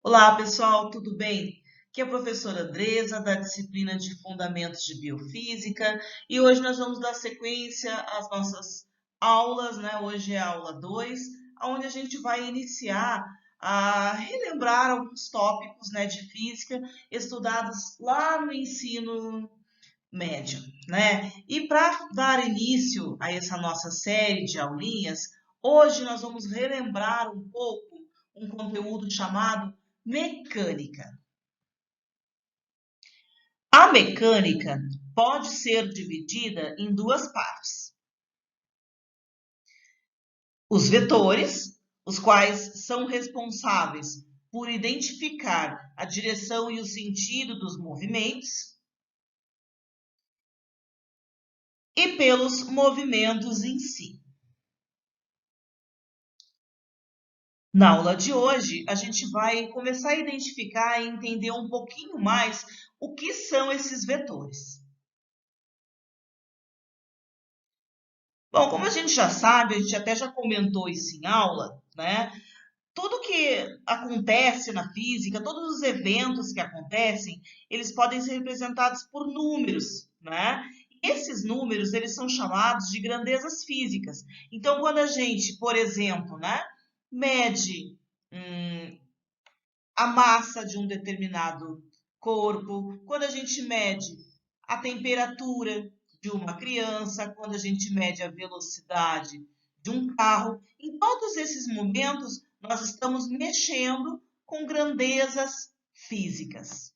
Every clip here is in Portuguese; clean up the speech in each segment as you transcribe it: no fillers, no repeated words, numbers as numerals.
Olá, pessoal, tudo bem? Aqui é a professora Andresa, da disciplina de Fundamentos de Biofísica, e hoje nós vamos dar sequência às nossas aulas, né? Hoje é a aula 2, onde a gente vai iniciar a relembrar alguns tópicos, né, de física estudados lá no ensino médio, né? E para dar início a essa nossa série de aulinhas, hoje nós vamos relembrar um pouco um conteúdo chamado mecânica. A mecânica pode ser dividida em duas partes. Os vetores, os quais são responsáveis por identificar a direção e o sentido dos movimentos, e pelos movimentos em si. Na aula de hoje, a gente vai começar a identificar e entender um pouquinho mais o que são esses vetores. Bom, como a gente já sabe, a gente até já comentou isso em aula, né? Tudo que acontece na física, todos os eventos que acontecem, eles podem ser representados por números, né? E esses números, eles são chamados de grandezas físicas. Então, quando a gente, por exemplo, né, mede a massa de um determinado corpo, quando a gente mede a temperatura de uma criança, quando a gente mede a velocidade de um carro, em todos esses momentos nós estamos mexendo com grandezas físicas.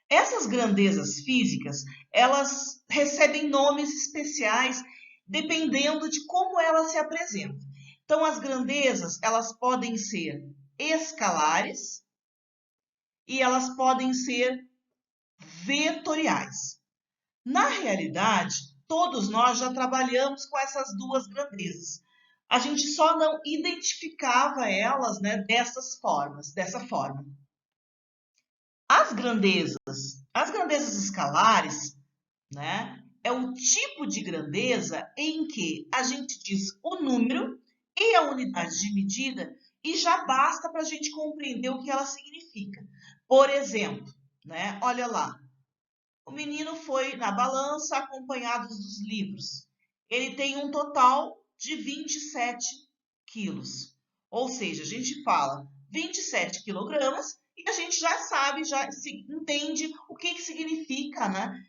Essas grandezas físicas, elas recebem nomes especiais dependendo de como elas se apresentam. Então, as grandezas, elas podem ser escalares e elas podem ser vetoriais. Na realidade, todos nós já trabalhamos com essas duas grandezas. A gente só não identificava elas, né, dessa forma. As grandezas escalares, né, é o tipo de grandeza em que a gente diz o número e a unidade de medida e já basta para a gente compreender o que ela significa. Por exemplo, né, olha lá, o menino foi na balança acompanhado dos livros. Ele tem um total de 27 quilos. Ou seja, a gente fala 27 quilogramas e a gente já sabe, já se entende o que significa, né,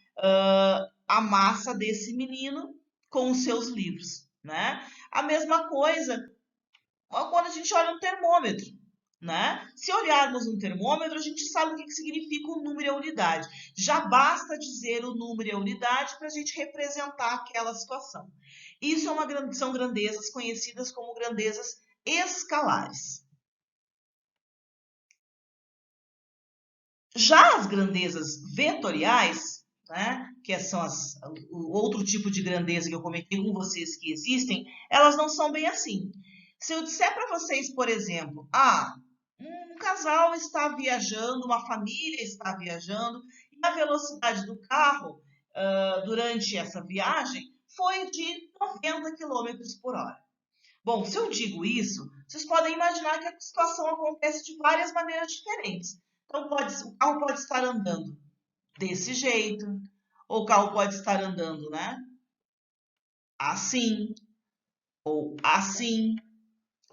a massa desse menino com os seus livros, né? A mesma coisa quando a gente olha um termômetro, né? Se olharmos um termômetro, a gente sabe o que significa o número e a unidade. Já basta dizer o número e a unidade para a gente representar aquela situação. Isso são grandezas conhecidas como grandezas escalares. Já as grandezas vetoriais, né, que são o outro tipo de grandeza que eu comentei com vocês que existem, elas não são bem assim. Se eu disser para vocês, por exemplo, um casal está viajando, uma família está viajando, e a velocidade do carro durante essa viagem foi de 90 quilômetros por hora. Bom, se eu digo isso, vocês podem imaginar que a situação acontece de várias maneiras diferentes. Então, o carro pode estar andando desse jeito, ou o carro pode estar andando, né? Assim, ou assim,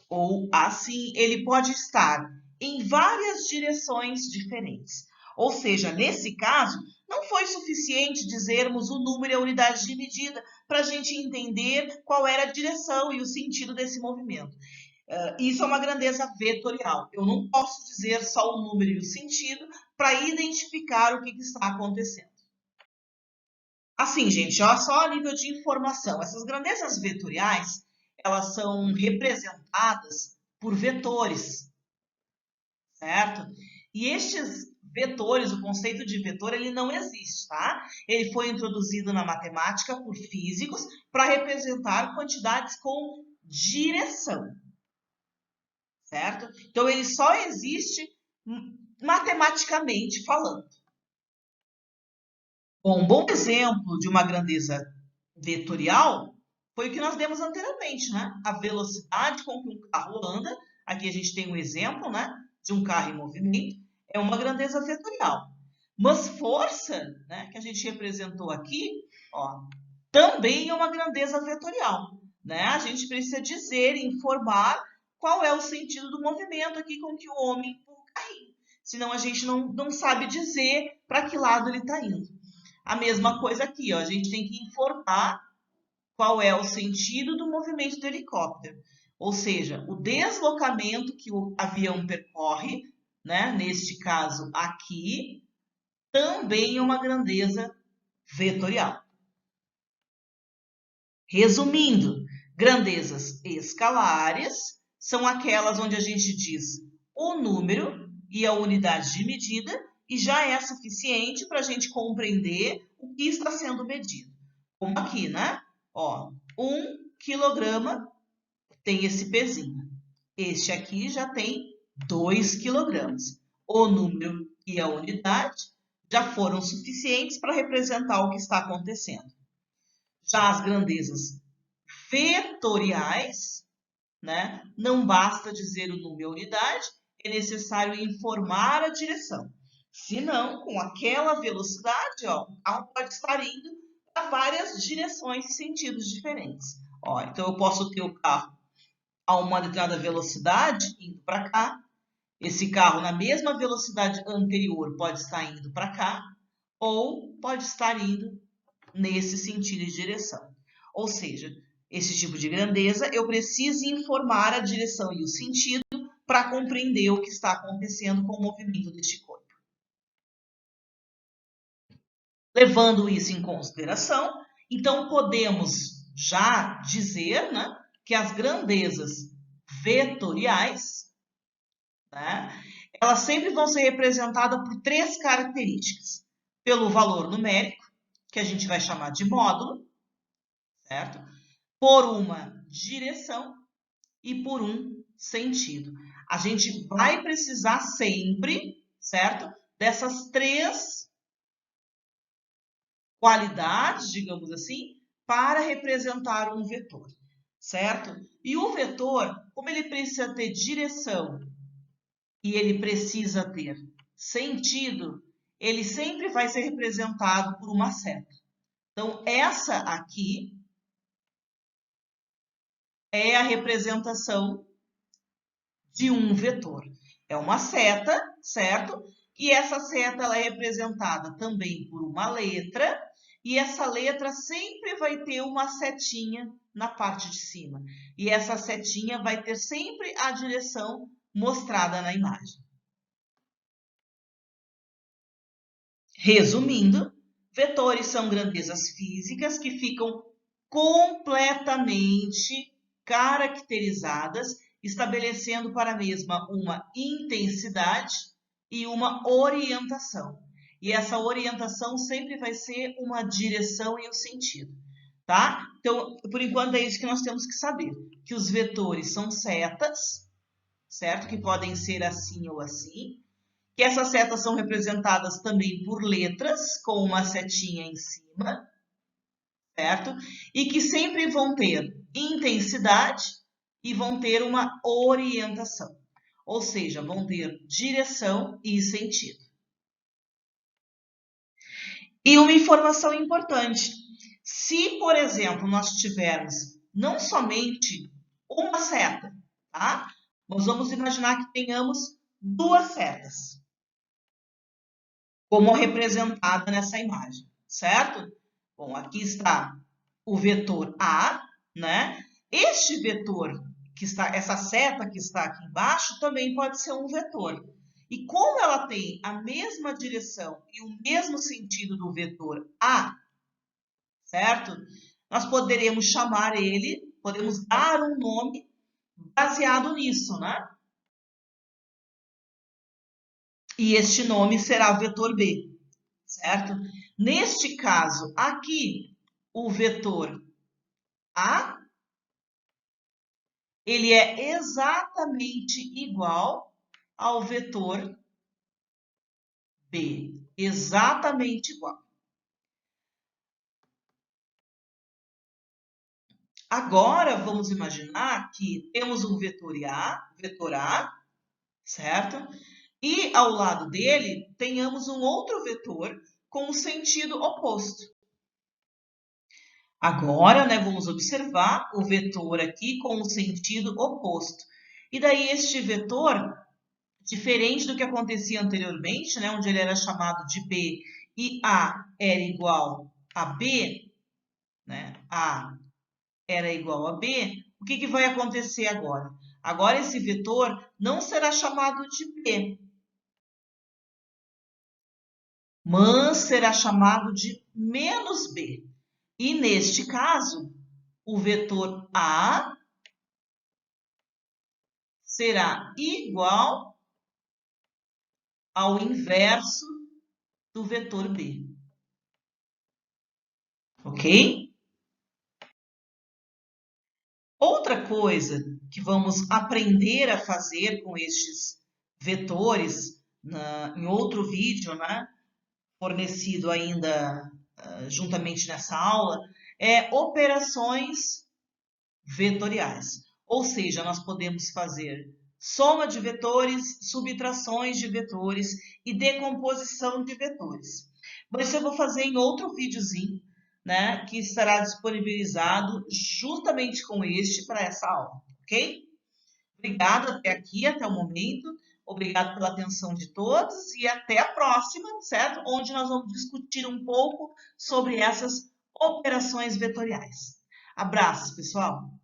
ou assim. Ele pode estar em várias direções diferentes. Ou seja, nesse caso, não foi suficiente dizermos o número e a unidade de medida para a gente entender qual era a direção e o sentido desse movimento. Isso é uma grandeza vetorial. Eu não posso dizer só o número e o sentido para identificar o que está acontecendo. Assim, gente, ó, só a nível de informação. Essas grandezas vetoriais, elas são representadas por vetores, certo? E estes vetores, o conceito de vetor, ele não existe, tá? Ele foi introduzido na matemática por físicos para representar quantidades com direção, certo? Então, ele só existe matematicamente falando. Bom, um bom exemplo de uma grandeza vetorial foi o que nós demos anteriormente, né? A velocidade com que um carro anda. Aqui a gente tem um exemplo, né? de um carro em movimento, é uma grandeza vetorial. Mas força, né, que a gente representou aqui, ó, também é uma grandeza vetorial, né? A gente precisa dizer, informar qual é o sentido do movimento aqui com que o homem empurra o carrinho. Senão a gente não sabe dizer para que lado ele está indo. A mesma coisa aqui, ó, a gente tem que informar qual é o sentido do movimento do helicóptero. Ou seja, o deslocamento que o avião percorre, né, neste caso aqui, também é uma grandeza vetorial. Resumindo, grandezas escalares são aquelas onde a gente diz o número e a unidade de medida e já é suficiente para a gente compreender o que está sendo medido. Como aqui, né? Ó, 1 quilograma tem esse pezinho. Este aqui já tem 2 quilogramas. O número e a unidade já foram suficientes para representar o que está acontecendo. Já as grandezas vetoriais, né? Não basta dizer o número e a unidade, é necessário informar a direção. Senão, com aquela velocidade, ó, o carro pode estar indo para várias direções e sentidos diferentes. Ó, então, eu posso ter o carro a uma determinada velocidade indo para cá. Esse carro, na mesma velocidade anterior, pode estar indo para cá, ou pode estar indo nesse sentido de direção. Ou seja, esse tipo de grandeza, eu preciso informar a direção e o sentido para compreender o que está acontecendo com o movimento deste corpo. Levando isso em consideração, então podemos já dizer, né, que as grandezas vetoriais, né, elas sempre vão ser representadas por 3 características. Pelo valor numérico, que a gente vai chamar de módulo, certo? Por uma direção e por um sentido. A gente vai precisar sempre, certo? Dessas 3 qualidades, digamos assim, para representar um vetor, certo? E o vetor, como ele precisa ter direção e ele precisa ter sentido, ele sempre vai ser representado por uma seta. Então, essa aqui é a representação de um vetor. É uma seta, certo? E essa seta ela é representada também por uma letra, e essa letra sempre vai ter uma setinha na parte de cima. E essa setinha vai ter sempre a direção mostrada na imagem. Resumindo, vetores são grandezas físicas que ficam completamente caracterizadas, estabelecendo para a mesma uma intensidade e uma orientação. E essa orientação sempre vai ser uma direção e um sentido, tá? Então, por enquanto é isso que nós temos que saber, que os vetores são setas, certo? Que podem ser assim ou assim, que essas setas são representadas também por letras, com uma setinha em cima, certo? E que sempre vão ter intensidade e vão ter uma orientação. Ou seja, vão ter direção e sentido. E uma informação importante. Se, por exemplo, nós tivermos não somente uma seta, tá? Nós vamos imaginar que tenhamos 2 setas, como representada nessa imagem, certo? Bom, aqui está o vetor A, né? Este vetor que está, essa seta que está aqui embaixo, também pode ser um vetor. E como ela tem a mesma direção e o mesmo sentido do vetor A, certo? Nós poderemos chamar ele, podemos dar um nome baseado nisso, né? E este nome será vetor B, certo? Neste caso aqui, o vetor A, ele é exatamente igual ao vetor B, exatamente igual. Agora, vamos imaginar que temos um vetor A, certo? E ao lado dele, tenhamos um outro vetor com o sentido oposto. Agora, né, vamos observar o vetor aqui com o sentido oposto. E daí este vetor, diferente do que acontecia anteriormente, né, onde ele era chamado de B e A era igual a B, né, A era igual a B, o que vai acontecer agora? Agora esse vetor não será chamado de B, mas será chamado de menos B. E neste caso, o vetor A será igual ao inverso do vetor B. Ok? Outra coisa que vamos aprender a fazer com estes vetores em outro vídeo, né, fornecido ainda juntamente nessa aula, é operações vetoriais. Ou seja, nós podemos fazer soma de vetores, subtrações de vetores e decomposição de vetores. Mas isso eu vou fazer em outro videozinho, né, que estará disponibilizado justamente com este para essa aula, ok? Obrigado até aqui, até o momento. Obrigado pela atenção de todos e até a próxima, certo? Onde nós vamos discutir um pouco sobre essas operações vetoriais. Abraços, pessoal!